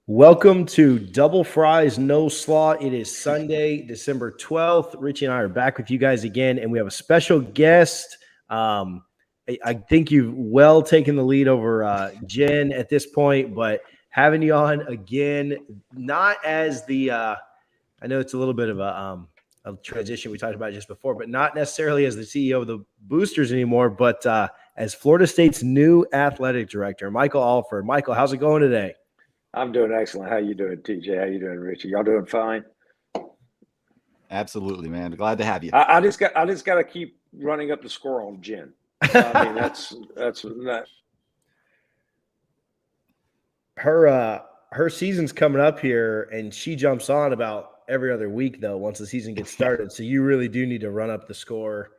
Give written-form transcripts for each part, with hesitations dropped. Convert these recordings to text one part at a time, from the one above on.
Welcome to Double Fries No Slaw. It is Sunday, December 12th. Richie and I are back with you guys again, and we have a special guest. I think you've well taken the lead over Jen at this point, but having you on again, not as I know it's a little bit of a transition we talked about just before, but not necessarily as the CEO of the Boosters anymore, but as Florida State's new athletic director, Michael Alford. Michael, how's it going today? I'm doing excellent. How you doing, TJ? How you doing, Richie? Y'all doing fine? Absolutely, man. Glad to have you. I just got to keep running up the score on Jen. I mean, that's not. Her season's coming up here, and she jumps on about every other week though. Once the season gets started, so you really do need to run up the score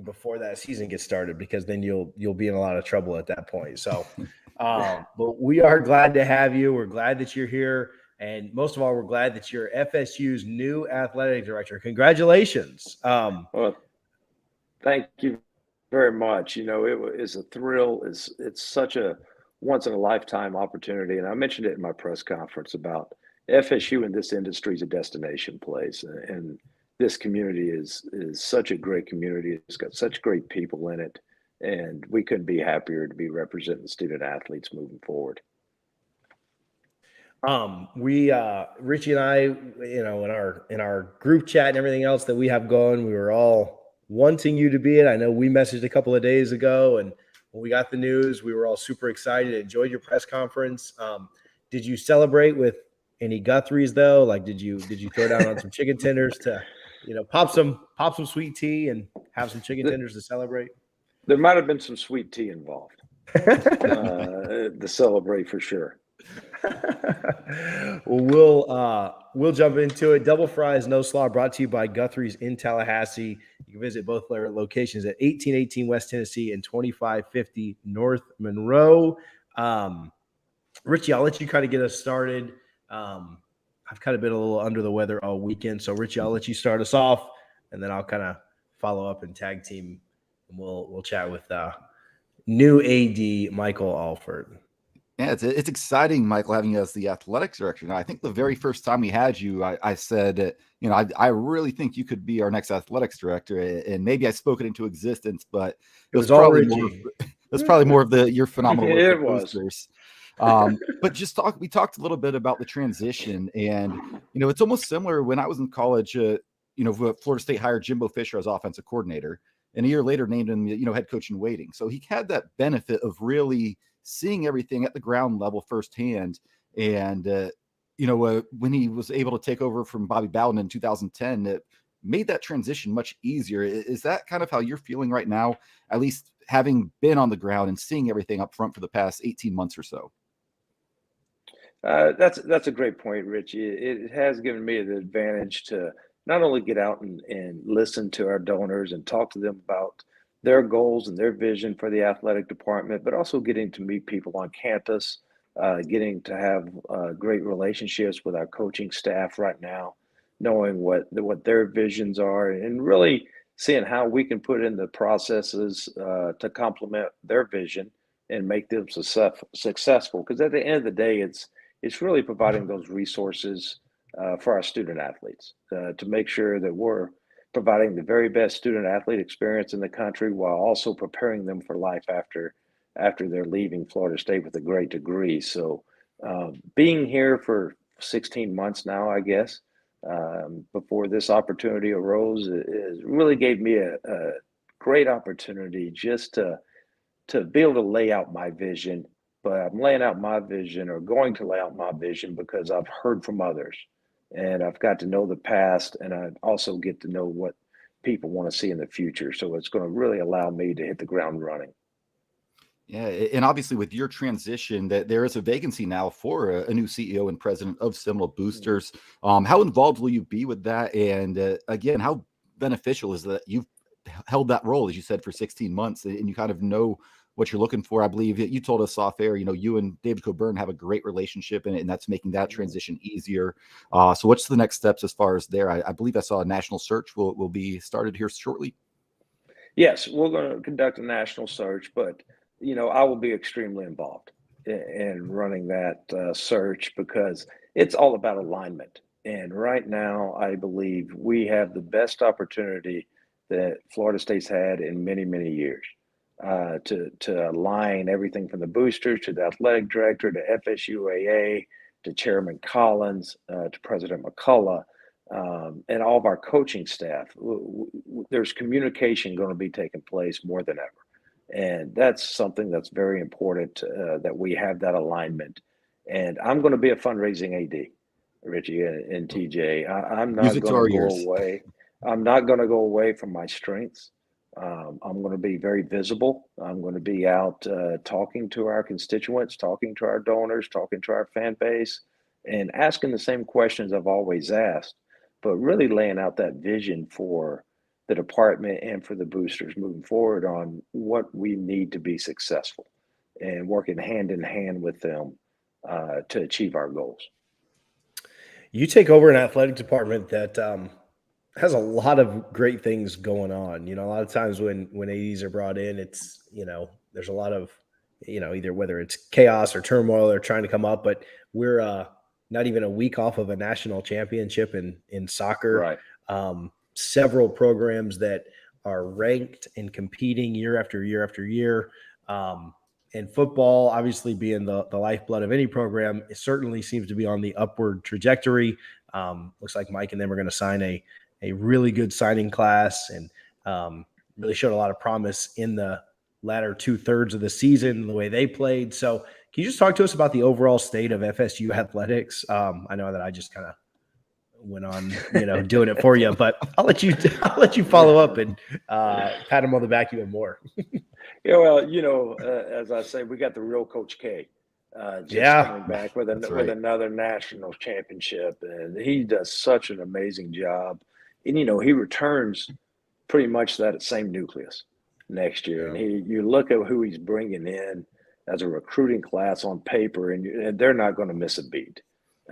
before that season gets started, because then you'll be in a lot of trouble at that point. So, but we are glad to have you. We're glad that you're here. And most of all, we're glad that you're FSU's new athletic director. Congratulations. Well, thank you very much. You know, it is a thrill. It's such a once-in-a-lifetime opportunity. And I mentioned it in my press conference about FSU in this industry is a destination place. And this community is such a great community. It's got such great people in it. And we couldn't be happier to be representing student athletes moving forward. Richie and I, you know, in our group chat and everything else that we have going, we were all wanting you to be it. I know we messaged a couple of days ago, and when we got the news, we were all super excited. Enjoyed your press conference. Did you celebrate with any Guthries though? Like, did you throw down on some chicken tenders to, you know, pop some sweet tea and have some chicken tenders to celebrate? There might have been some sweet tea involved to celebrate for sure. Well, we'll jump into it. Double Fries No Slaw brought to you by Guthrie's in Tallahassee. You can visit both their locations at 1818 West Tennessee and 2550 North Monroe. Richie, I'll let you kind of get us started. I've kind of been a little under the weather all weekend, so Richie, I'll let you start us off, and then I'll kind of follow up and tag team, and we'll chat with new AD Michael Alford. Yeah, it's exciting, Michael, having you as the athletics director. Now, I think the very first time we had you, I said, you know, I really think you could be our next athletics director, and maybe I spoke it into existence, but it was probably more of your phenomenal work. It was. Boosters. But we talked a little bit about the transition, and you know, it's almost similar when I was in college. You know, Florida State hired Jimbo Fisher as offensive coordinator, and a year later named him, you know, head coach in waiting. So he had that benefit of really seeing everything at the ground level firsthand. And, you know, when he was able to take over from Bobby Bowden in 2010, it made that transition much easier. Is that kind of how you're feeling right now, at least having been on the ground and seeing everything up front for the past 18 months or so? That's a great point, Richie. It has given me the advantage to not only get out and listen to our donors and talk to them about their goals and their vision for the athletic department, but also getting to meet people on campus, getting to have great relationships with our coaching staff right now, knowing what their visions are, and really seeing how we can put in the processes to complement their vision and make them successful. Because at the end of the day, it's really providing those resources for our student athletes to make sure that we're providing the very best student athlete experience in the country, while also preparing them for life after they're leaving Florida State with a great degree. So being here for 16 months now, I guess, before this opportunity arose, it really gave me a great opportunity just to be able to lay out my vision. But I'm laying out my vision, or going to lay out my vision, because I've heard from others. And I've got to know the past, and I also get to know what people want to see in the future. So it's going to really allow me to hit the ground running. Yeah, and obviously with your transition, that there is a vacancy now for a new CEO and president of Seminole Boosters. How involved will you be with that? And again, how beneficial is that you've held that role, as you said, for 16 months, and you kind of know what you're looking for? I believe you told us off air, you know, you and David Coburn have a great relationship, and that's making that transition easier. So what's the next steps as far as there? I believe I saw a national search will be started here shortly. Yes, we're going to conduct a national search, but, you know, I will be extremely involved. in running that search, because it's all about alignment. And right now, I believe we have the best opportunity that Florida State's had in many, many years to align everything from the boosters to the athletic director to FSUAA to Chairman Collins to President McCullough, and all of our coaching staff. There's communication going to be taking place more than ever. And that's something that's very important, that we have that alignment. And I'm going to be a fundraising AD, Richie and TJ. I'm not Music to going our to go ears. away. I'm not going to go away from my strengths. I'm going to be very visible. I'm going to be out talking to our constituents, talking to our donors, talking to our fan base, and asking the same questions I've always asked, but really laying out that vision for the department and for the boosters moving forward on what we need to be successful, and working hand in hand with them to achieve our goals. You take over an athletic department that has a lot of great things going on. A lot of times when ADs are brought in, it's, there's a lot of, either whether it's chaos or turmoil they're trying to come up, but we're not even a week off of a national championship in soccer. Right. Several programs that are ranked and competing year after year after year. And football, obviously being the lifeblood of any program, it certainly seems to be on the upward trajectory. Looks like Mike and them are going to sign a really good signing class, and really showed a lot of promise in the latter 2/3 of the season, the way they played. So can you just talk to us about the overall state of FSU athletics? I know that I just kind of went on, doing it for you, but I'll let you follow up and pat him on the back even more. Yeah, well, as I say, we got the real Coach K coming back with another national championship, and he does such an amazing job. And he returns pretty much that same nucleus next year. Yeah. And you look at who he's bringing in as a recruiting class on paper, and they're not going to miss a beat.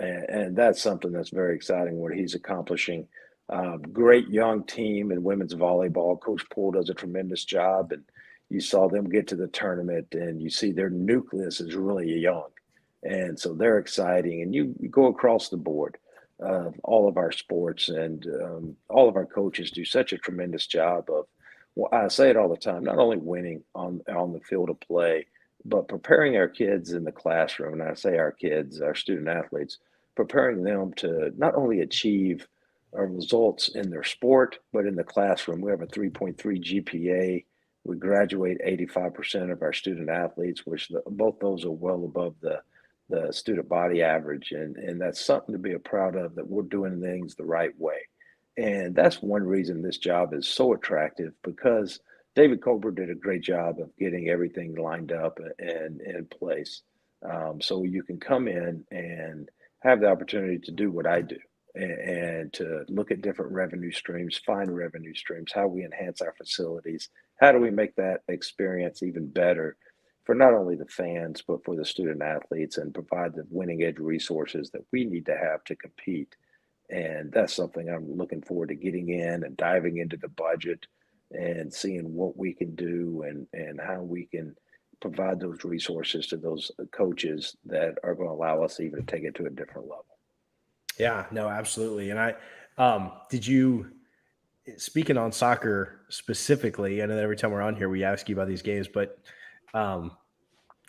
And that's something that's very exciting what he's accomplishing. Great young team in women's volleyball. Coach Poole does a tremendous job, and you saw them get to the tournament, and you see their nucleus is really young. And so they're exciting. And you go across the board of all of our sports, and all of our coaches do such a tremendous job of, well, I say it all the time, not only winning on the field of play, but preparing our kids in the classroom. And I say our kids, our student athletes, preparing them to not only achieve results in their sport, but in the classroom. We have a 3.3 GPA. We graduate 85% of our student athletes, which both those are well above the student body average. And that's something to be proud of, that we're doing things the right way. And that's one reason this job is so attractive, because David Colbert did a great job of getting everything lined up and in place. So you can come in and have the opportunity to do what I do, and to look at different revenue streams, find revenue streams, how we enhance our facilities, how do we make that experience even better for not only the fans, but for the student athletes, and provide the winning edge resources that we need to have to compete. And that's something I'm looking forward to getting in and diving into the budget and seeing what we can do, and how we can provide those resources to those coaches that are going to allow us even to take it to a different level. Yeah, no, absolutely. And did you, speaking on soccer specifically, I know that every time we're on here, we ask you about these games, but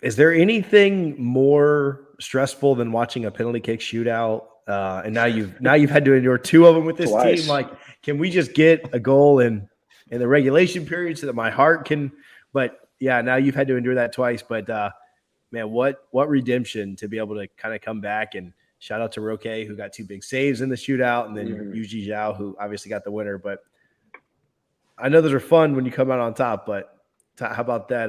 is there anything more stressful than watching a penalty kick shootout? And now you've had to endure two of them with this Twice. team. Like, can we just get a goal in the regulation period so that my heart can? But yeah, now you've had to endure that twice. But man, what redemption to be able to kind of come back. And shout out to Roque, who got two big saves in the shootout, and then Yuji Zhao, who obviously got the winner. But I know those are fun when you come out on top. But how about that?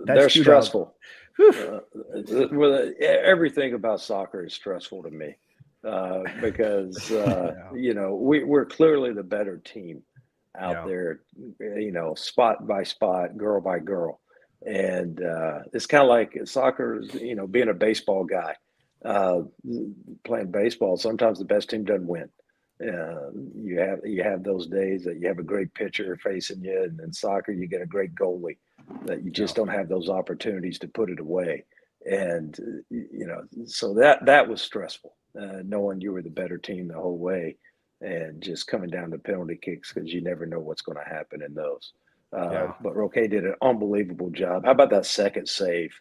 They're shootout? stressful. Well, everything about soccer is stressful to me, because we're clearly the better team out there, spot by spot, girl by girl. And it's kind of like soccer is, being a baseball guy, playing baseball. Sometimes the best team doesn't win. You have those days that you have a great pitcher facing you, and in soccer you get a great goalie that you just don't have those opportunities to put it away. And so that was stressful, knowing you were the better team the whole way, and just coming down to penalty kicks because you never know what's going to happen in those. Yeah. But Roque did an unbelievable job. How about that second save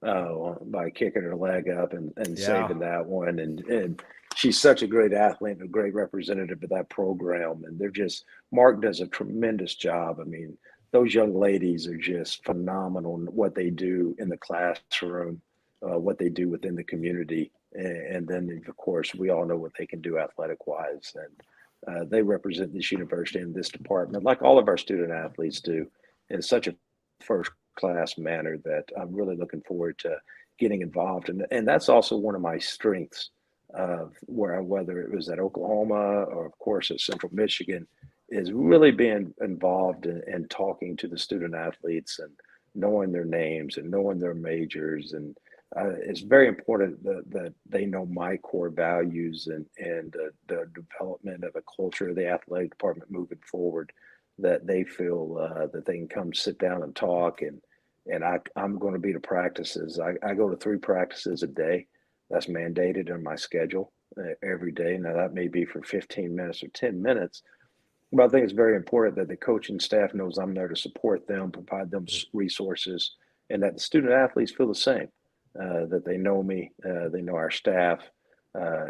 by kicking her leg up and Yeah. saving that one? And she's such a great athlete and a great representative of that program. And Mark does a tremendous job. I mean, those young ladies are just phenomenal in what they do in the classroom, what they do within the community. And then, of course, we all know what they can do athletic wise. And they represent this university and this department, like all of our student athletes do, in such a first class manner that I'm really looking forward to getting involved. And that's also one of my strengths of whether it was at Oklahoma or, of course, at Central Michigan, is really being involved in talking to the student athletes and knowing their names and knowing their majors. And it's very important that they know my core values and the development of a culture of the athletic department moving forward, that they feel that they can come sit down and talk. And I'm going to be to practices. I go to 3 practices a day. That's mandated in my schedule every day. Now, that may be for 15 minutes or 10 minutes, but I think it's very important that the coaching staff knows I'm there to support them, provide them resources, and that the student athletes feel the same, that they know me, they know our staff.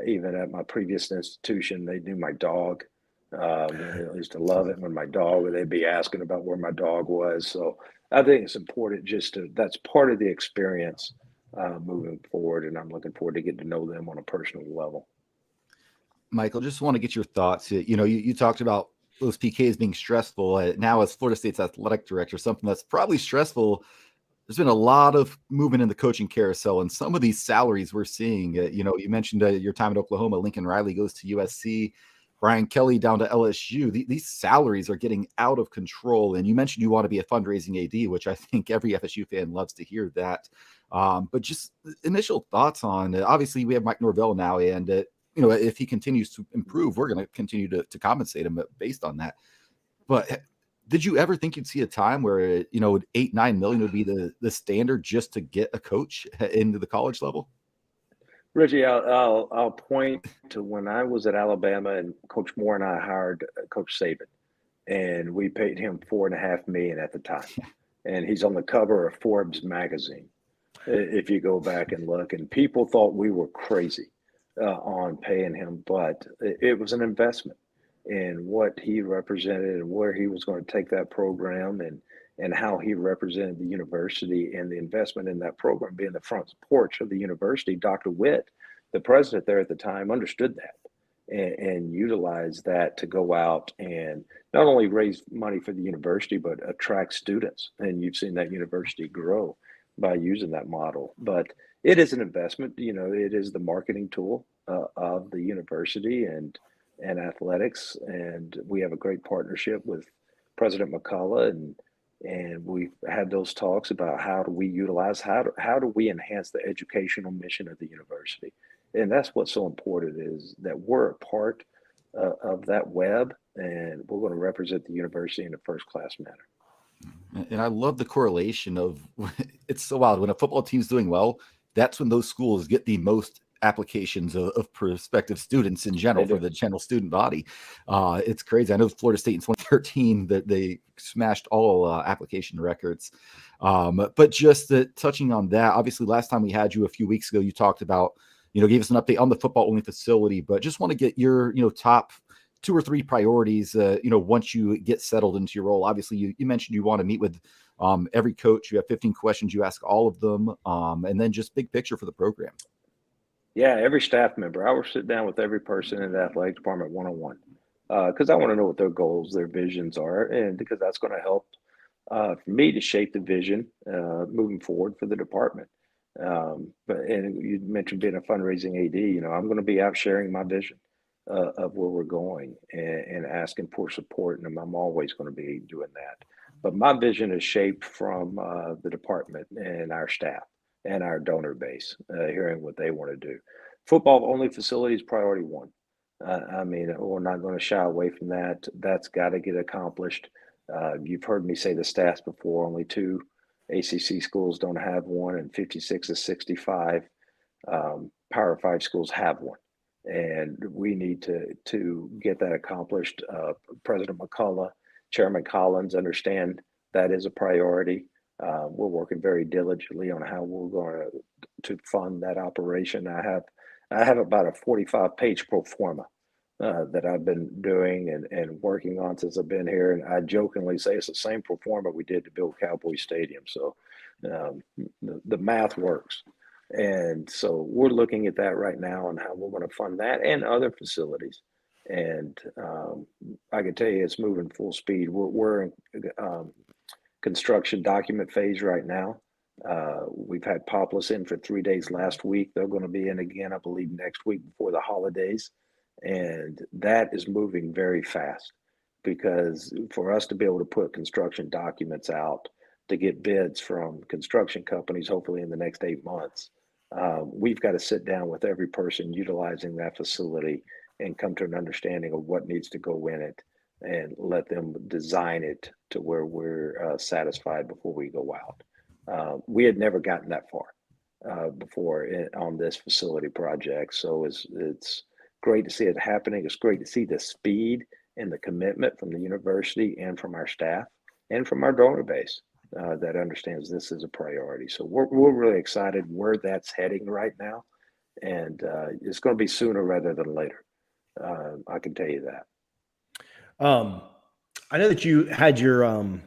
Even at my previous institution, they knew my dog. I used to love it when they'd be asking about where my dog was. So I think it's important that's part of the experience moving forward, and I'm looking forward to getting to know them on a personal level. Michael, just want to get your thoughts. You talked about those PKs being stressful. Now, as Florida State's athletic director, something that's probably stressful. There's been a lot of movement in the coaching carousel, and some of these salaries we're seeing. You mentioned your time at Oklahoma. Lincoln Riley goes to USC. Brian Kelly down to LSU. These salaries are getting out of control. And you mentioned you want to be a fundraising AD, which I think every FSU fan loves to hear that. But just initial thoughts on, obviously we have Mike Norvell now, and if he continues to improve, we're going to continue to compensate him based on that. But did you ever think you'd see a time where, $8-9 million would be the standard just to get a coach into the college level? Richie, I'll point to when I was at Alabama and Coach Moore and I hired Coach Saban, and we paid him $4.5 million at the time, and he's on the cover of Forbes magazine. If you go back and look, and people thought we were crazy on paying him, but it was an investment in what he represented and where he was going to take that program, and how he represented the university, and the investment in that program being the front porch of the university. Dr. Witt, the president there at the time, understood that and utilized that to go out and not only raise money for the university, but attract students. And you've seen that university grow by using that model. But it is an investment. It is the marketing tool of the university and athletics. And we have a great partnership with President McCullough, and we've had those talks about how do we enhance the educational mission of the university. And that's what's so important, is that we're a part of that web, and we're going to represent the university in a first-class manner. And I love the correlation of, it's so wild. When a football team's doing well, that's when those schools get the most applications of prospective students in general for the general student body. It's crazy. I know Florida State in 2013 that they smashed all application records. But just touching on that, obviously last time we had you a few weeks ago, you talked about, gave us an update on the football only facility, but just want to get your, top 2 or 3 priorities, once you get settled into your role. Obviously you mentioned you want to meet with every coach. You have 15 questions. You ask all of them. And then just big picture for the program. Yeah, every staff member. I will sit down with every person in the athletic department one-on-one, because I want to know what their goals, their visions are, and because that's going to help for me to shape the vision moving forward for the department. And you mentioned being a fundraising AD. I'm going to be out sharing my vision of where we're going, and asking for support, and I'm always going to be doing that. But my vision is shaped from the department and our staff and our donor base, hearing what they want to do. Football only facility is priority 1. We're not going to shy away from that. That's got to get accomplished. You've heard me say the stats before. Only 2 ACC schools don't have one, and 56 to 65 Power 5 schools have one. And we need to get that accomplished. President McCullough, Chairman Collins understand that is a priority. We're working very diligently on how we're going to fund that operation. I have about a 45-page pro forma that I've been doing and working on since I've been here. And I jokingly say it's the same pro forma we did to build Cowboy Stadium. So the math works. And so we're looking at that right now and how we're going to fund that and other facilities. And I can tell you it's moving full speed. We're in construction document phase right now. We've had Populous in for 3 days last week. They're going to be in again, I believe, next week before the holidays. And that is moving very fast because for us to be able to put construction documents out to get bids from construction companies, hopefully in the next 8 months, we've got to sit down with every person utilizing that facility and come to an understanding of what needs to go in it and let them design it to where we're satisfied before we go out. We had never gotten that far before on this facility project. So it's great to see it happening. It's great to see the speed and the commitment from the university and from our staff and from our donor base that understands this is a priority. So we're really excited where that's heading right now. And it's going to be sooner rather than later. I can tell you that. I know that you had your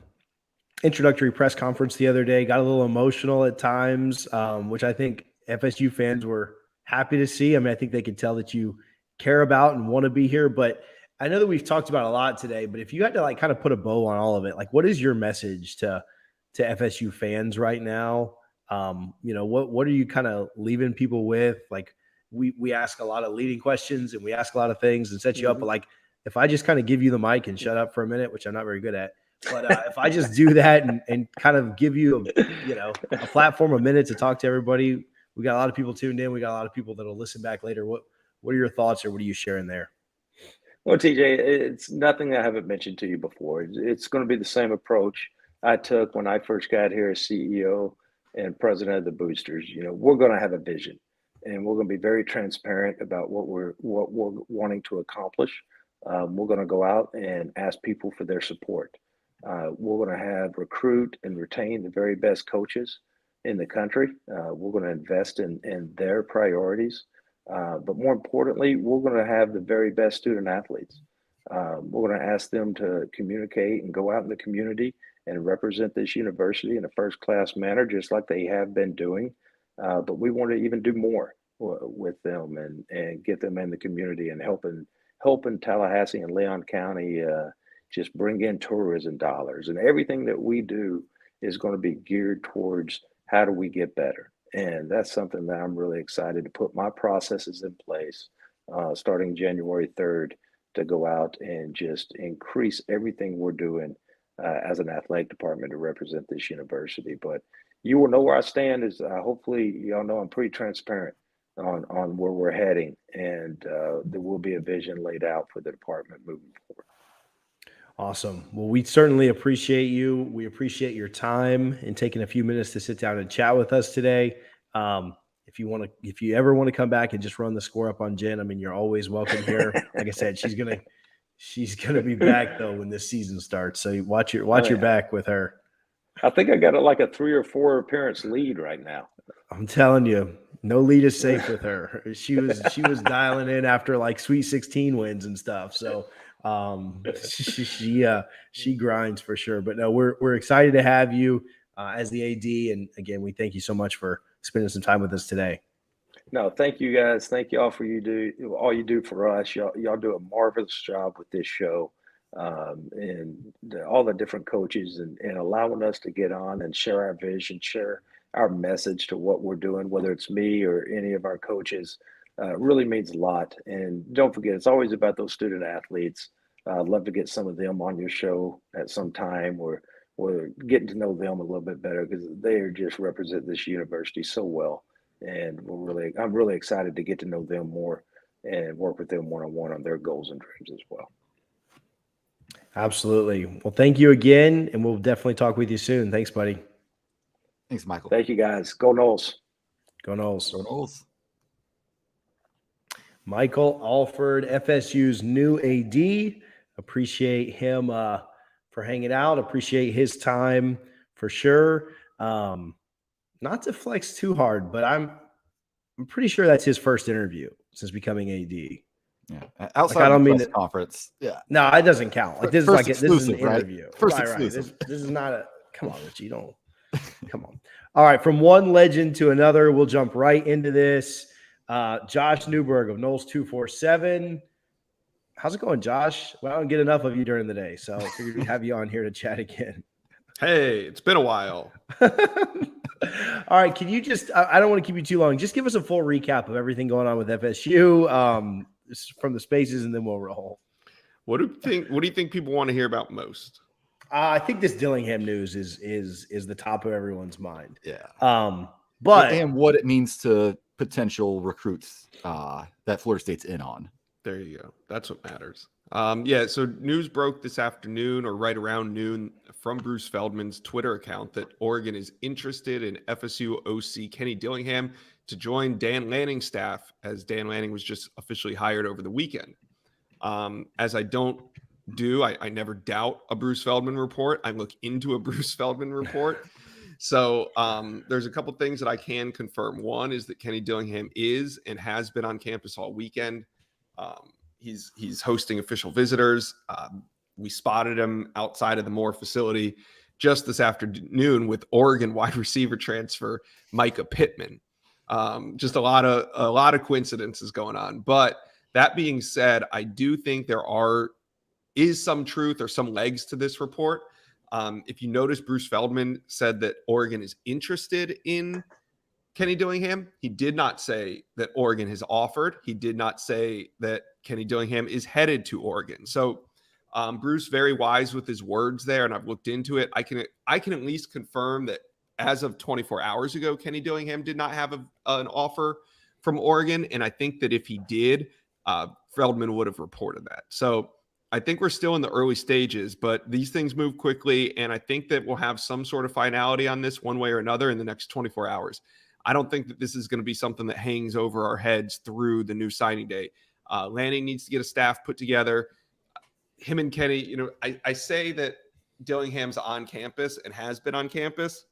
introductory press conference the other day, got a little emotional at times, which I think FSU fans were happy to see. I mean, I think they could tell that you care about and want to be here, but I know that we've talked about a lot today, but if you had to like kind of put a bow on all of it, like what is your message to FSU fans right now? What are you kind of leaving people with? Like we ask a lot of leading questions and we ask a lot of things and set you up, but like, if I just kind of give you the mic and shut up for a minute, which I'm not very good at, but if I just do that and kind of give you a platform, a minute to talk to everybody, we got a lot of people tuned in. We got a lot of people that'll listen back later. What are your thoughts or what are you sharing there? Well, TJ, it's nothing I haven't mentioned to you before. It's going to be the same approach I took when I first got here as CEO and president of the Boosters. We're going to have a vision, and we're going to be very transparent about what we're wanting to accomplish. We're going to go out and ask people for their support. We're going to recruit and retain the very best coaches in the country. We're going to invest in their priorities. But more importantly, we're going to have the very best student athletes. We're going to ask them to communicate and go out in the community and represent this university in a first-class manner, just like they have been doing. But we want to even do more with them and get them in the community and helping Tallahassee and Leon County just bring in tourism dollars. And everything that we do is going to be geared towards how do we get better. And that's something that I'm really excited to put my processes in place starting January 3rd to go out and just increase everything we're doing as an athletic department to represent this university. But you will know where I stand is hopefully y'all know I'm pretty transparent on where we're heading, and there will be a vision laid out for the department moving forward. Awesome. Well, we certainly appreciate you. We appreciate your time and taking a few minutes to sit down and chat with us today. If you ever want to come back and just run the score up on Jen, I mean, you're always welcome here. Like I said, she's gonna be back though when this season starts. So watch your back with her. I think I got like a 3 or 4 appearance lead right now. I'm telling you, no lead is safe with her. She was dialing in after like Sweet 16 wins and stuff. So she grinds for sure. But no, we're excited to have you as the AD. And again, we thank you so much for spending some time with us today. No, thank you guys. Thank you all for all you do for us. Y'all do a marvelous job with this show. And all the different coaches and allowing us to get on and share our vision, share our message to what we're doing, whether it's me or any of our coaches, really means a lot. And don't forget, it's always about those student athletes. I'd love to get some of them on your show at some time where we're getting to know them a little bit better because they are just represent this university so well. And I'm really excited to get to know them more and work with them one-on-one on their goals and dreams as well. Absolutely. Well, thank you again, and we'll definitely talk with you soon. Thanks, buddy. Thanks, Michael. Thank you, guys. Go Noles. Go Noles. Go Noles. Michael Alford, FSU's new AD. Appreciate him for hanging out. Appreciate his time for sure. Not to flex too hard, but I'm pretty sure that's his first interview since becoming AD. Yeah, outside I don't of the mean press conference. Yeah, no, it doesn't count. Like this is first like this is an exclusive, right? interview. First Right. exclusive. This is not a. Come on, Richie. Don't. Come on. All right, from one legend to another, we'll jump right into this. Josh Newberg of Noles 247. How's it going, Josh? Well, I don't get enough of you during the day, so I figured we'd have you on here to chat again. Hey, it's been a while. All right, can you just? I don't want to keep you too long. Just give us a full recap of everything going on with FSU from the spaces, and then we'll roll. What do you think people want to hear about most? I think this Dillingham news is the top of everyone's mind. Yeah. But and what it means to potential recruits that Florida State's in on. There you go. That's what matters. Yeah, so news broke this afternoon or right around noon from Bruce Feldman's Twitter account that Oregon is interested in FSU OC Kenny Dillingham to join Dan Lanning's staff, as Dan Lanning was just officially hired over the weekend. As I don't do, I never doubt a Bruce Feldman report. I look into a Bruce Feldman report. So there's a couple things that I can confirm. One is that Kenny Dillingham is and has been on campus all weekend. He's hosting official visitors. We spotted him outside of the Moore facility just this afternoon with Oregon wide receiver transfer Micah Pittman. Just a lot of coincidences going on. But that being said, I do think there is some truth or some legs to this report. If you notice, Bruce Feldman said that Oregon is interested in Kenny Dillingham. He did not say that Oregon has offered. He did not say that Kenny Dillingham is headed to Oregon. So Bruce, very wise with his words there, and I've looked into it. I can at least confirm that as of 24 hours ago, Kenny Dillingham did not have an offer from Oregon, and I think that if he did, Feldman would have reported that. So I think we're still in the early stages, but these things move quickly, and I think that we'll have some sort of finality on this one way or another in the next 24 hours. I don't think that this is going to be something that hangs over our heads through the new signing day. Lanning needs to get a staff put together. Him and Kenny, I say that Dillingham's on campus and has been on campus,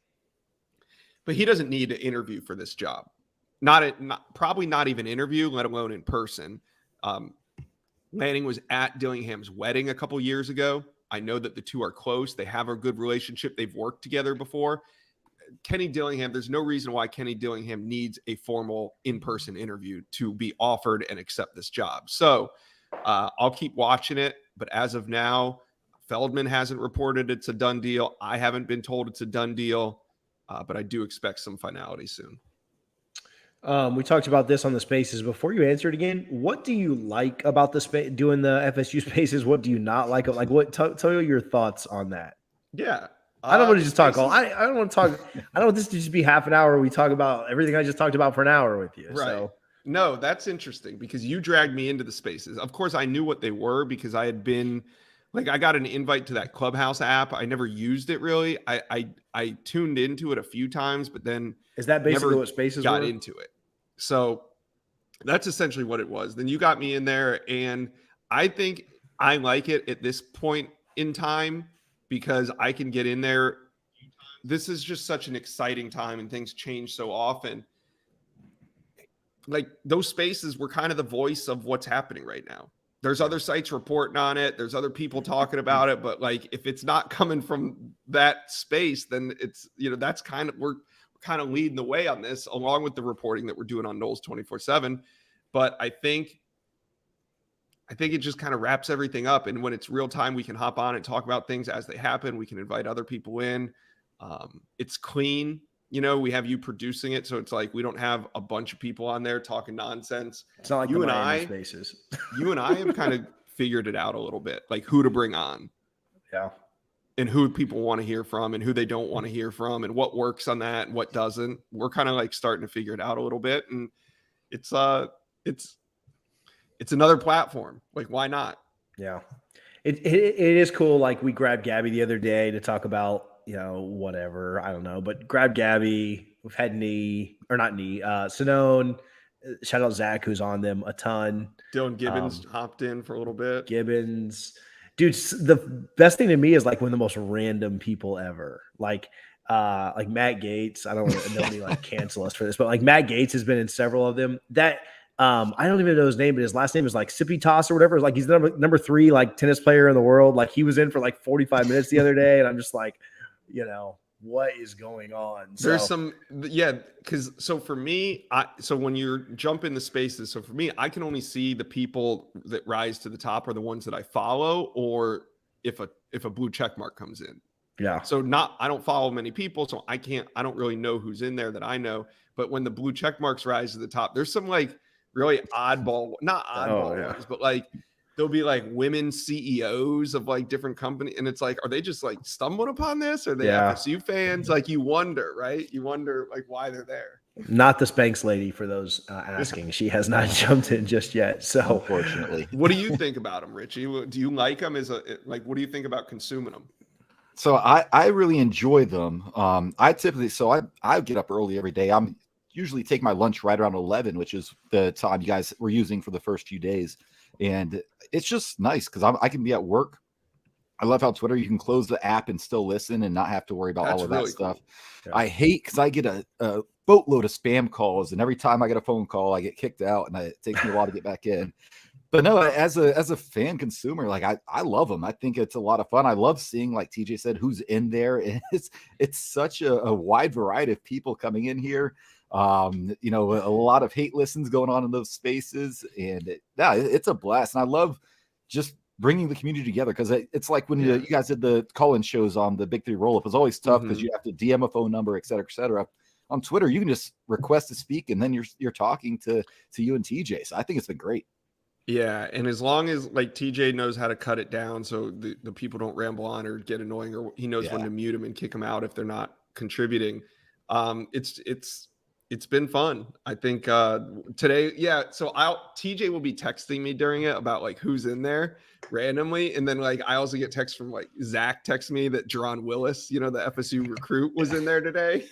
but he doesn't need to interview for this job. Probably not even interview, let alone in person. Lanning was at Dillingham's wedding a couple years ago. I know that the two are close. They have a good relationship. They've worked together before. Kenny Dillingham, there's no reason why Kenny Dillingham needs a formal in-person interview to be offered and accept this job. So I'll keep watching it. But as of now, Feldman hasn't reported it's a done deal. I haven't been told it's a done deal, but I do expect some finality soon. We talked about this on the spaces. Before you answer it again, what do you like about the doing the FSU spaces? What do you not like? Like, what? Tell me your thoughts on that. Yeah. I don't want to just talk all. I don't want to talk. I don't want this to just be half an hour where we talk about everything I just talked about for an hour with you. Right. So. No, that's interesting because you dragged me into the spaces. Of course, I knew what they were because I had been I got an invite to that Clubhouse app. I never used it really. I tuned into it a few times, but then is that basically what spaces got were? into it? So that's essentially what it was. Then you got me in there, and I think I like it at this point in time because I can get in there. This is just such an exciting time, and things change so often. Like those spaces were kind of the voice of what's happening right now. There's other sites reporting on it. There's other people talking about it, but if it's not coming from that space, then it's, that's we're kind of leading the way on this along with the reporting that we're doing on Noles 24/7. But I think it just kind of wraps everything up. And when it's real time, we can hop on and talk about things as they happen. We can invite other people in. It's clean. We have you producing it. So it's we don't have a bunch of people on there talking nonsense. It's not like you the and Miami spaces. You and I have kind of figured it out a little bit, who to bring on. Yeah. And who people want to hear from and who they don't want to hear from and what works on that and what doesn't. We're kind of starting to figure it out a little bit. And it's another platform. Why not? Yeah. It is cool. We grabbed Gabby the other day to talk about whatever. I don't know. But grab Gabby. We've had Sinone. Shout out Zach, who's on them a ton. Dylan Gibbons hopped in for a little bit. Gibbons. Dude, the best thing to me is like when the most random people ever. Like Matt Gates. I don't want nobody like cancel us for this, but like Matt Gates has been in several of them. That I don't even know his name, but his last name is like Sippy Toss or whatever. It's like he's the number 3 like tennis player in the world. Like he was in for like 45 minutes the other day, and I'm just like, what is going on? There's so for me, so when you're jumping the spaces, so for me, I can only see the people that rise to the top are the ones that I follow, or if a blue check mark comes in. Yeah. So I don't follow many people, so I don't really know who's in there that I know. But when the blue check marks rise to the top, there's some like really not oddball ones, but like there'll be like women CEOs of like different companies, and it's like, are they just like stumbling upon this? Or are they FSU fans? Like you wonder, right? You wonder like why they're there. Not the Spanx lady for those asking. She has not jumped in just yet. So unfortunately, what do you think about them, Richie? Do you like them? What do you think about consuming them? So I really enjoy them. I get up early every day. I'm usually take my lunch right around 11, which is the time you guys were using for the first few days. And it's just nice because I can be at work. I love how Twitter, you can close the app and still listen and not have to worry about all of that stuff. Cool. Yeah. I hate because I get a boatload of spam calls, and every time I get a phone call, I get kicked out, and it takes me a while to get back in. But no, as a fan consumer, like I love them. I think it's a lot of fun. I love seeing, like TJ said, who's in there. And it's such a wide variety of people coming in here. A lot of hate listens going on in those spaces, and it's a blast. And I love just bringing the community together, because it's like when you guys did the call-in shows on the Big 3 roll-up, it's always tough because you have to DM a phone number, et cetera, et cetera. On Twitter, you can just request to speak, and then you're talking to you and TJ. So I think it's been great. Yeah, and as long as like TJ knows how to cut it down so the people don't ramble on or get annoying, or he knows when to mute them and kick them out if they're not contributing, it's been fun. I think today, so TJ will be texting me during it about like who's in there randomly, and then like I also get texts from like Zach texts me that Jerron Willis, the FSU recruit, was in there today.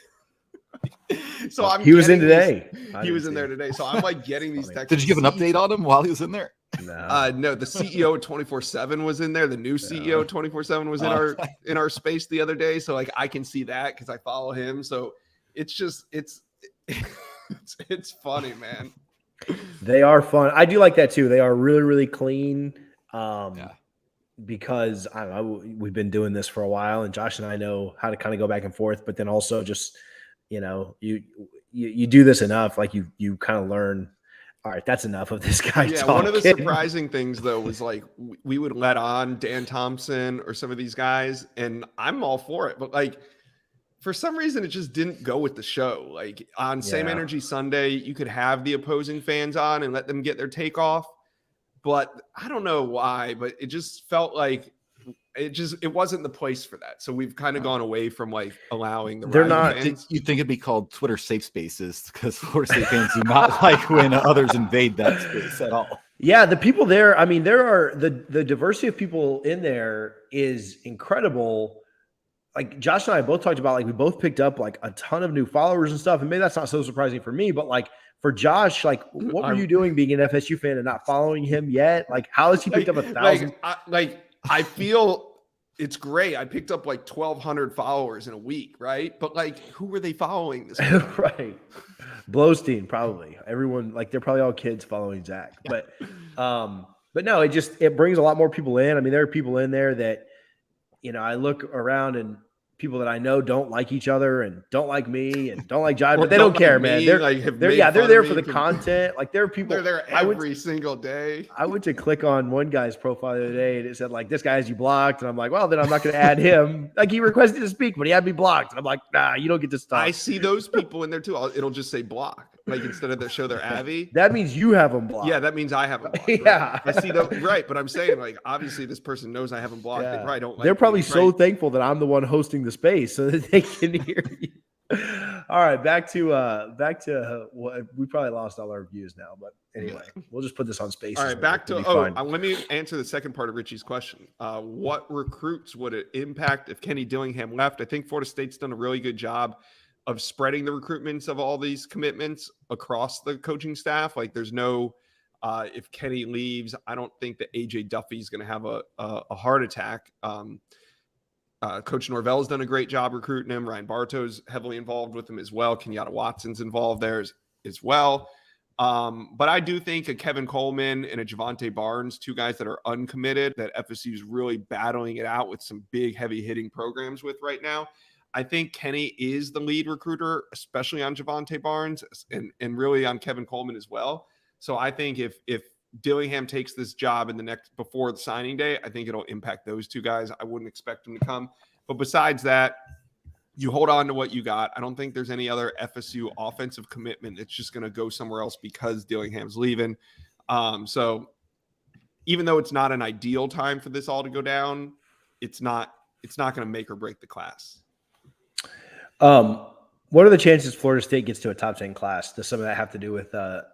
So he was in today. He was in there today. So I'm like getting these texts. Did you give an update on him while he was in there? No, the CEO of 24/7 was in there. The new CEO of 24/7 was in our space the other day. So like I can see that because I follow him. So it's just it's funny, man. They are fun. I do like that too. They are really, really clean. Because I don't know, we've been doing this for a while, and Josh and I know how to kind of go back and forth, but then also just you do this enough, like you kind of learn, all right, that's enough of this guy talking. One of the surprising things though was like we would let on Dan Thompson or some of these guys, and I'm all for it, but like for some reason it just didn't go with the show. Like on Same Energy Sunday, you could have the opposing fans on and let them get their take off, but I don't know why, but it just felt like it wasn't the place for that. So we've kind of gone away from like allowing the fans. You think it'd be called Twitter safe spaces, because Florida State fans do not like when others invade that space at all. Yeah, the people there, I mean, there are the diversity of people in there is incredible. Like Josh and I both talked about, like we both picked up like a ton of new followers and stuff. And maybe that's not so surprising for me, but like for Josh, like what were you doing being an FSU fan and not following him yet? Like how has he picked up 1,000? I feel it's great. I picked up like 1,200 followers in a week, right? But like, who were they following this week? Right. Blowstein, probably. Everyone, like they're probably all kids following Zach. But no, it brings a lot more people in. I mean, there are people in there that, I look around and people that I know don't like each other and don't like me and don't like Jive, but they don't care, man. They're there for the content. Like there are people. They're there every single day. I went to click on one guy's profile the other day and it said like, this guy has you blocked. And I'm like, well, then I'm not going to add him. Like he requested to speak, but he had me blocked. And I'm like, nah, you don't get to stop. I see those people in there too. It'll just say block. Like instead of show their Avi. That means you have them blocked. Yeah, that means I have them blocked. Yeah. Right? I see that. Right. But I'm saying like, obviously this person knows I have them blocked. Yeah. They probably don't like They're probably me, so right? thankful that I'm the one hosting the space so that they can hear you. All right, back to what we probably lost all our views now, but anyway, we'll just put this on Spaces. All right, back to let me answer the second part of Richie's question. What recruits would it impact if Kenny Dillingham left? I think Florida State's done a really good job of spreading the recruitments of all these commitments across the coaching staff. Like, there's no if Kenny leaves, I don't think that AJ Duffy's going to have a heart attack. Coach Norvell's done a great job recruiting him. Ryan Bartow's heavily involved with him as well. Kenyatta Watson's involved there as well. But I do think a Kevin Coleman and a Javante Barnes, two guys that are uncommitted, that FSU is really battling it out with some big, heavy-hitting programs with right now. I think Kenny is the lead recruiter, especially on Javante Barnes and really on Kevin Coleman as well. So I think if Dillingham takes this job before the signing day, I think it'll impact those two guys. I wouldn't expect them to come. But besides that, you hold on to what you got. I don't think there's any other FSU offensive commitment that's just going to go somewhere else because Dillingham's leaving. So even though it's not an ideal time for this all to go down, it's not going to make or break the class. What are the chances Florida State gets to a top 10 class? Does some of that have to do with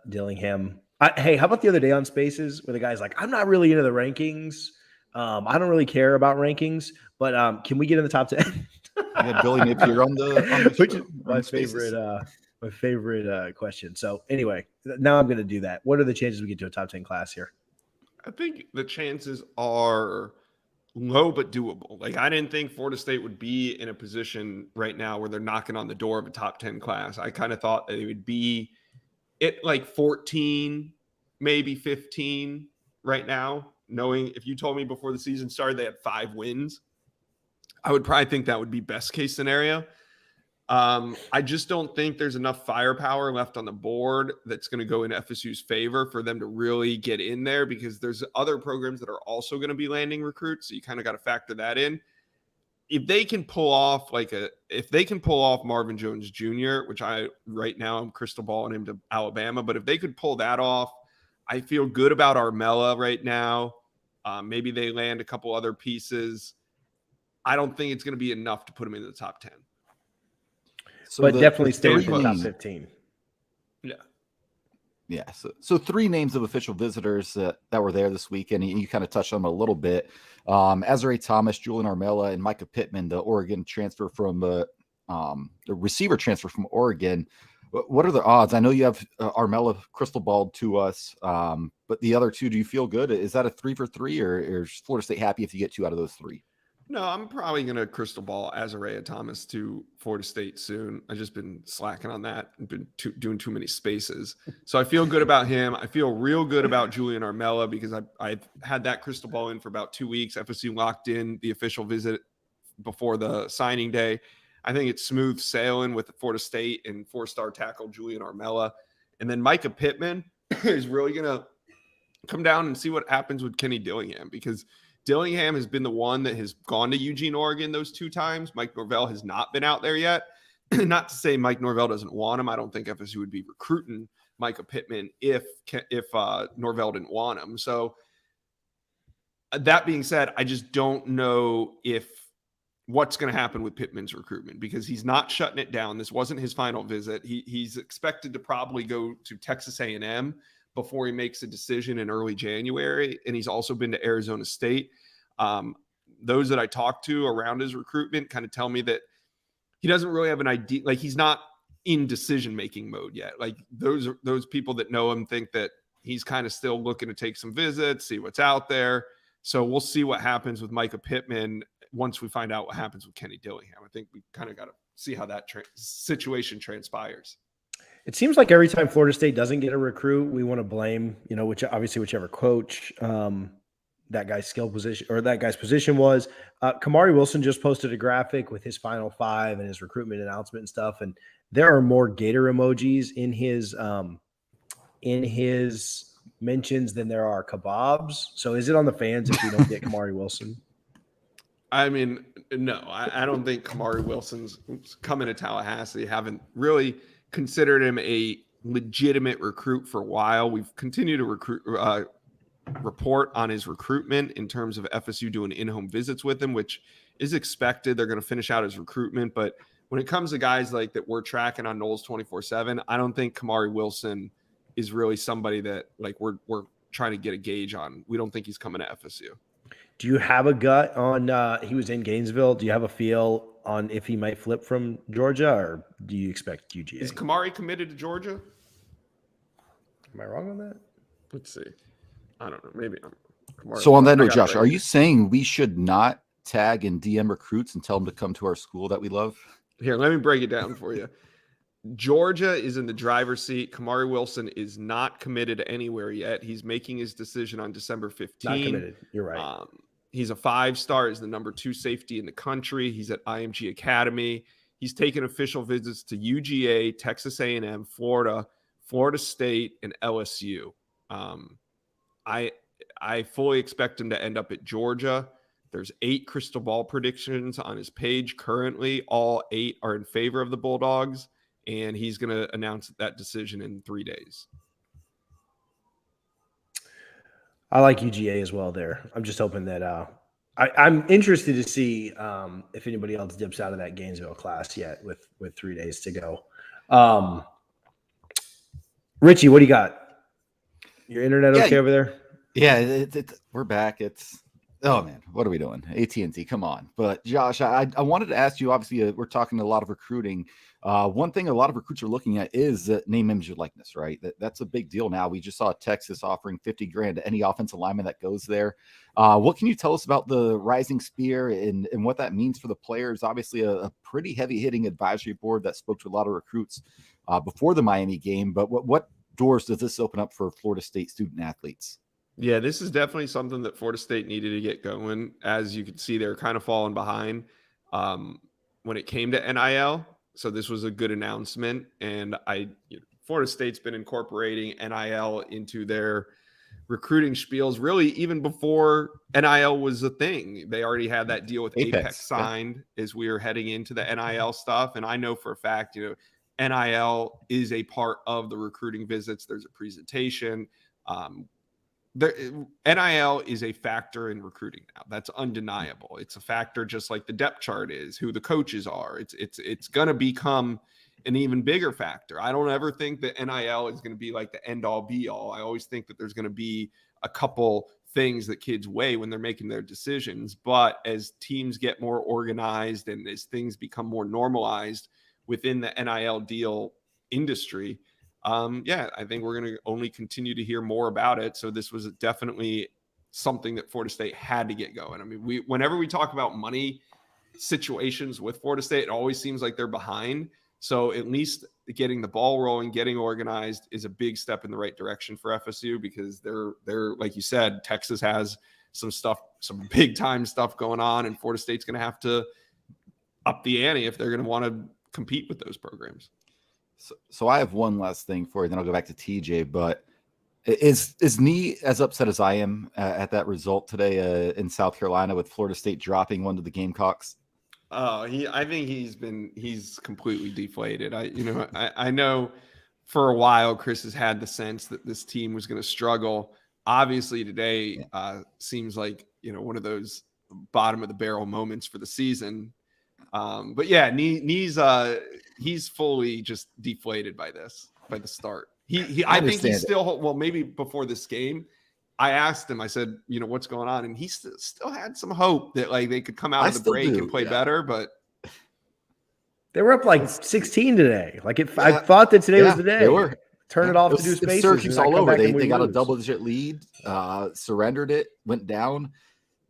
Dillingham? Hey, how about the other day on Spaces where the guy's like, I'm not really into the rankings. I don't really care about rankings, but can we get in the top 10? Yeah, Billy Napier on the Which is my favorite question. So anyway, now I'm going to do that. What are the chances we get to a top 10 class here? I think the chances are low but doable. Like, I didn't think Florida State would be in a position right now where they're knocking on the door of a top 10 class. I kind of thought that they would be at like 14, maybe 15 right now, knowing if you told me before the season started they had 5 wins, I would probably think that would be best case scenario. I just don't think there's enough firepower left on the board that's going to go in FSU's favor for them to really get in there, because there's other programs that are also going to be landing recruits. So you kind of got to factor that in. If they can pull off Marvin Jones Jr., which right now I'm crystal balling him to Alabama, but if they could pull that off, I feel good about Armella right now. Maybe they land a couple other pieces. I don't think it's going to be enough to put them in the top 10. So but definitely stay in the top 15. Yeah. Yeah. So 3 names of official visitors that were there this weekend. You kind of touched on them a little bit. Azare Thomas, Julian Armella, and Micah Pittman, the Oregon transfer from the receiver transfer from Oregon. What are the odds? I know you have Armella crystal balled to us, but the other 2, do you feel good? Is that a 3 for 3, or is Florida State happy if you get 2 out of those 3? No, I'm probably going to crystal ball Azarea Thomas to Florida State soon. I've just been slacking on that and been doing too many spaces. So I feel good about him. I feel real good about Julian Armella because I've had that crystal ball in for about 2 weeks. FSU locked in the official visit before the signing day. I think it's smooth sailing with Florida State and 4-star tackle Julian Armella. And then Micah Pittman is really going to come down and see what happens with Kenny Dillingham, because Dillingham has been the one that has gone to Eugene, Oregon those 2 times. Mike Norvell has not been out there yet. Not to say Mike Norvell doesn't want him. I don't think FSU would be recruiting Micah Pittman if Norvell didn't want him. So that being said, I just don't know what's going to happen with Pittman's recruitment, because he's not shutting it down. This wasn't his final visit. He's expected to probably go to Texas A&M before he makes a decision in early January. And he's also been to Arizona State. Those that I talked to around his recruitment kind of tell me that he doesn't really have an idea. Like, he's not in decision-making mode yet. Like, those people that know him think that he's kind of still looking to take some visits, see what's out there. So we'll see what happens with Micah Pittman once we find out what happens with Kenny Dillingham. I think we kind of got to see how that situation transpires. It seems like every time Florida State doesn't get a recruit, we want to blame, whichever coach that guy's skill position or that guy's position was. Kamari Wilson just posted a graphic with his final 5 and his recruitment announcement and stuff. And there are more Gator emojis in his mentions than there are kebabs. So is it on the fans if we don't get Kamari Wilson? I mean, no, I don't think Kamari Wilson's coming to Tallahassee. Haven't really considered him a legitimate recruit for a while. We've continued to report on his recruitment in terms of FSU doing in-home visits with him, which is expected. They're going to finish out his recruitment, but when it comes to guys like that we're tracking on Noles 24/7, I don't think Kamari Wilson is really somebody that like we're trying to get a gauge on. We don't think he's coming to FSU. Do you have a gut on he was in Gainesville? Do you have a feel on if he might flip from Georgia, or do you expect UGA? Is Kamari committed to Georgia? Am I wrong on that? Let's see. I don't know. Maybe I'm. Kamari, So on that I note, got it Josh, right are here. you saying we should not tag and DM recruits and tell them to come to our school that we love? Here, let me break it down for you. Georgia is in the driver's seat. Kamari Wilson is not committed anywhere yet. He's making his decision on December 15th. Not committed. You're right. He's a 5-star. He's the number 2 safety in the country. He's at IMG Academy. He's taken official visits to UGA, Texas A&M, Florida, Florida State, and LSU. I fully expect him to end up at Georgia. There's 8 crystal ball predictions on his page currently. All 8 are in favor of the Bulldogs, and he's going to announce that decision in 3 days. I like UGA as well there. I'm just hoping that I'm interested to see if anybody else dips out of that Gainesville class yet with 3 days to go. Richie, what do you got? Your internet okay over there? Yeah, we're back. Oh man, what are we doing? AT&T, come on. But Josh, I wanted to ask you, obviously we're talking a lot of recruiting. One thing a lot of recruits are looking at is name, image, and likeness, right? That's a big deal now. We just saw Texas offering $50,000 to any offensive lineman that goes there. What can you tell us about the Rising Spear and what that means for the players? Obviously a pretty heavy hitting advisory board that spoke to a lot of recruits before the Miami game, but what doors does this open up for Florida State student athletes? Yeah, this is definitely something that Florida State needed to get going. As you can see, they're kind of falling behind when it came to NIL. So this was a good announcement. And Florida State's been incorporating NIL into their recruiting spiels really even before NIL was a thing. They already had that deal with Apex signed as we were heading into the NIL stuff. And I know for a fact, NIL is a part of the recruiting visits. There's a presentation. NIL is a factor in recruiting now. That's undeniable. It's a factor just like the depth chart is, who the coaches are. It's going to become an even bigger factor. I don't ever think that NIL is going to be like the end all be all. I always think that there's going to be a couple things that kids weigh when they're making their decisions. But as teams get more organized and as things become more normalized within the NIL deal industry, I think we're going to only continue to hear more about it. So this was definitely something that Florida State had to get going. I mean, whenever we talk about money situations with Florida State, it always seems like they're behind. So at least getting the ball rolling, getting organized is a big step in the right direction for FSU, because they're like you said, Texas has some big time stuff going on, and Florida State's going to have to up the ante if they're going to want to compete with those programs. So I have one last thing for you, then I'll go back to TJ. But is Nee as upset as I am at that result today in South Carolina with Florida State dropping one to the Gamecocks? I think he's completely deflated. I know for a while Chris has had the sense that this team was going to struggle. Obviously today seems like one of those bottom of the barrel moments for the season. But yeah, he's fully just deflated by the start. I think he's still, well, maybe before this game, I asked him, I said, what's going on? And he still had some hope that like they could come out of the break and play better, but they were up like 16 today. Like I thought that today was the day. They were. Turn it off to do spaces. Syracuse all over. They got a double-digit lead, surrendered it, went down,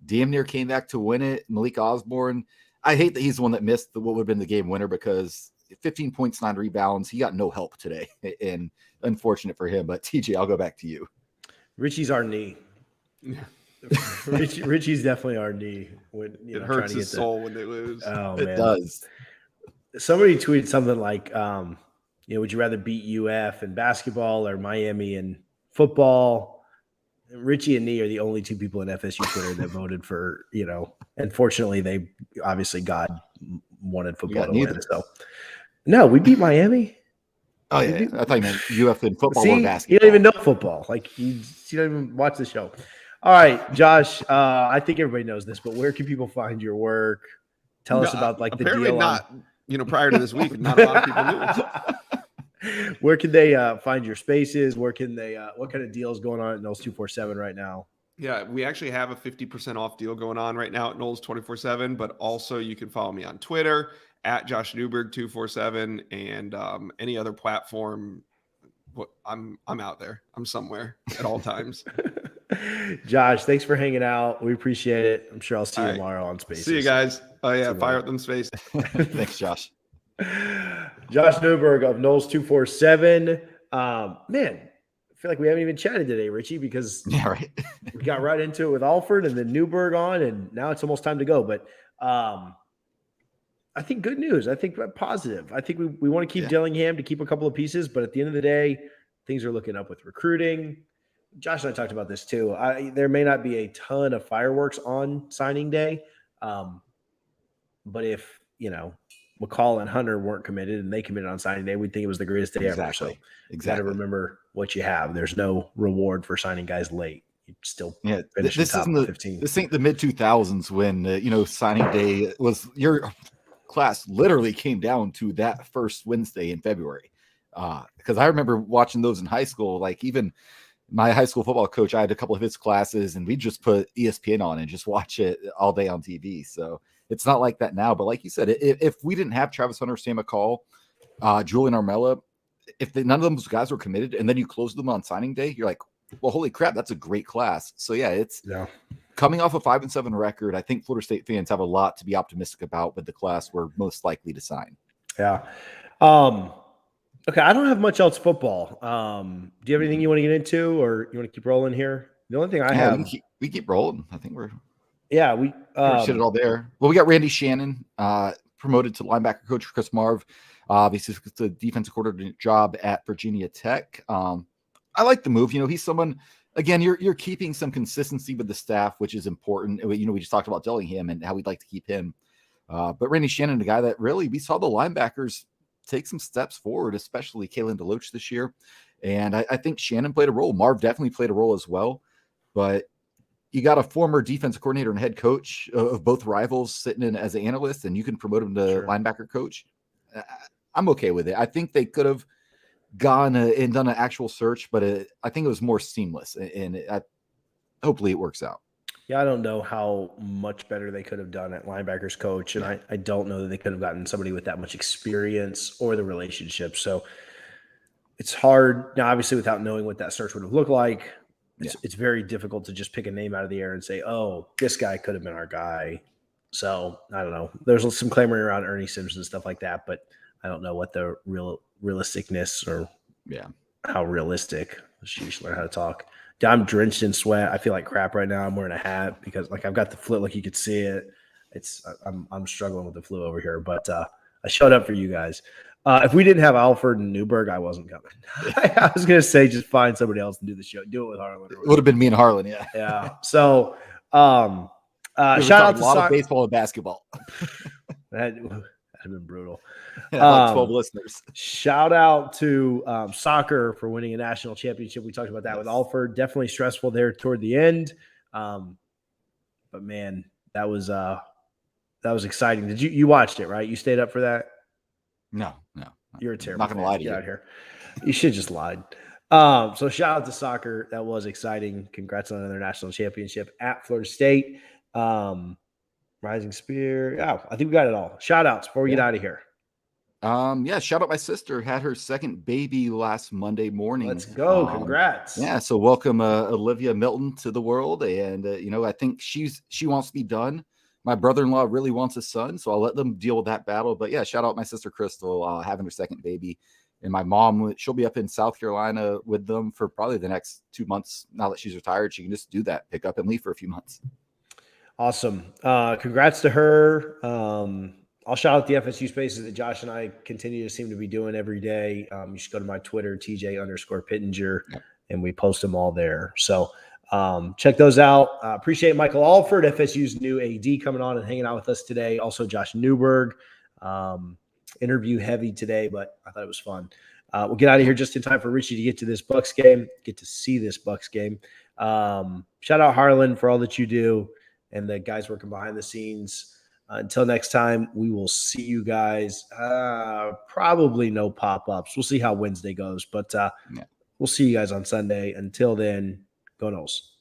damn near came back to win it. Malik Osborne, I hate that he's the one that missed what would have been the game winner, because 15 points, 9 rebounds. He got no help today, and unfortunate for him. But TJ, I'll go back to you. Richie's our knee. Richie's definitely our knee. When it hurts his soul when they lose. Oh, it man. does. Somebody tweeted something like, would you rather beat UF in basketball or Miami in football? Richie and Nee are the only two people in FSU Twitter that voted for, unfortunately they obviously God wanted football to win. So no, we beat Miami. Oh yeah. I thought you meant UF in football or basketball. You don't even know football. Like you don't even watch the show. All right, Josh, I think everybody knows this, but where can people find your work? Tell us about like the deal. prior to this week, and not a lot of people knew. Where can they find your spaces? Where can they? What kind of deals going on at Noles 247 right now? Yeah, we actually have a 50% off deal going on right now at Noles 24/7, but also you can follow me on Twitter at Josh Newberg 247 and any other platform. I'm out there. I'm somewhere at all times. Josh, thanks for hanging out. We appreciate it. I'm sure I'll see you All right. tomorrow on Spaces. See you guys. Oh yeah, See fire up them space. Thanks, Josh. Josh Newberg of Noles 247. Man, I feel like we haven't even chatted today, Richie, because right. we got right into it with Alford and then Newberg on, and now it's almost time to go. But I think good news. I think positive. I think we want to keep Dillingham to keep a couple of pieces, but at the end of the day, things are looking up with recruiting. Josh and I talked about this too. There may not be a ton of fireworks on signing day, but if McCall and Hunter weren't committed and they committed on signing day, we'd think it was the greatest day ever. So got to remember what you have. There's no reward for signing guys late. You still finish this top isn't 15. This ain't the mid 2000s when signing day was your class literally came down to that first Wednesday in February. Because I remember watching those in high school. Like even my high school football coach, I had a couple of his classes, and we just put ESPN on and just watch it all day on TV. So it's not like that now. But like you said, if we didn't have Travis Hunter, Sam McCall, Julian Armella, if none of those guys were committed, and then you close them on signing day, you're like, well, holy crap, that's a great class. So it's coming off a 5-7 record. I think Florida State fans have a lot to be optimistic about with the class we're most likely to sign. Yeah. Okay, I don't have much else football. Do you have anything you want to get into, or you want to keep rolling here? The only thing I have, we keep rolling. I think we're we shit it all there. Well, we got Randy Shannon promoted to linebacker coach for Chris Marv. Obviously, it's the defensive coordinator job at Virginia Tech. I like the move. He's someone. Again, you're keeping some consistency with the staff, which is important. We just talked about Dillingham and how we'd like to keep him. But Randy Shannon, the guy that really we saw the linebackers take some steps forward, especially Kalen DeLoach this year. And I think Shannon played a role. Marv definitely played a role as well. But you got a former defensive coordinator and head coach of both rivals sitting in as an analyst, and you can promote him to linebacker coach. I'm okay with it. I think they could have gone and done an actual search, but I think it was more seamless, and hopefully it works out. Yeah, I don't know how much better they could have done at linebackers coach, and I don't know that they could have gotten somebody with that much experience or the relationship. So it's hard now, obviously, without knowing what that search would have looked like. It's very difficult to just pick a name out of the air and say, oh, this guy could have been our guy. So I don't know. There's some clamoring around Ernie Sims and stuff like that, but I don't know what the realisticness or how realistic. She should learn how to talk. I'm drenched in sweat. I feel like crap right now. I'm wearing a hat because I've got the flu. Like you could see it. I'm struggling with the flu over here, but I showed up for you guys. If we didn't have Alford and Newberg, I wasn't coming. I was going to say, just find somebody else and do the show. Do it with Harlan. It would have been me and Harlan. Yeah. Yeah. So, shout out to a lot of baseball and basketball. That'd have been brutal. Like 12 listeners. Shout out to soccer for winning a national championship. We talked about that with Alford. Definitely stressful there toward the end. But man, that was exciting. Did you watched it, right? You stayed up for that? No. You're a terrible. Not gonna lie to you. Out here. You should just lied. So shout out to soccer. That was exciting. Congrats on another national championship at Florida State. Rising Spear. Yeah, I think we got it all. Shout outs before we get out of here. Shout out my sister. Had her second baby last Monday morning. Let's go. Congrats. So welcome Olivia Milton to the world. And I think she wants to be done. My brother-in-law really wants a son, so I'll let them deal with that battle. But shout out my sister Crystal having her second baby. And my mom, she'll be up in South Carolina with them for probably the next 2 months. Now that she's retired, she can just do that, pick up and leave for a few months. Awesome. Congrats to her. I'll shout out the FSU spaces that Josh and I continue to seem to be doing every day. You should go to my Twitter, TJ_Pittenger, and we post them all there. So check those out. Appreciate Michael Alford, FSU's new AD, coming on and hanging out with us today. Also, Josh Newberg. Interview heavy today, but I thought it was fun. We'll get out of here just in time for Richie to get to this Bucks game, get to see this Bucks game. Shout out Harlan for all that you do and the guys working behind the scenes. Until next time, we will see you guys. Probably no pop-ups. We'll see how Wednesday goes, but we'll see you guys on Sunday. Until then, go Noles.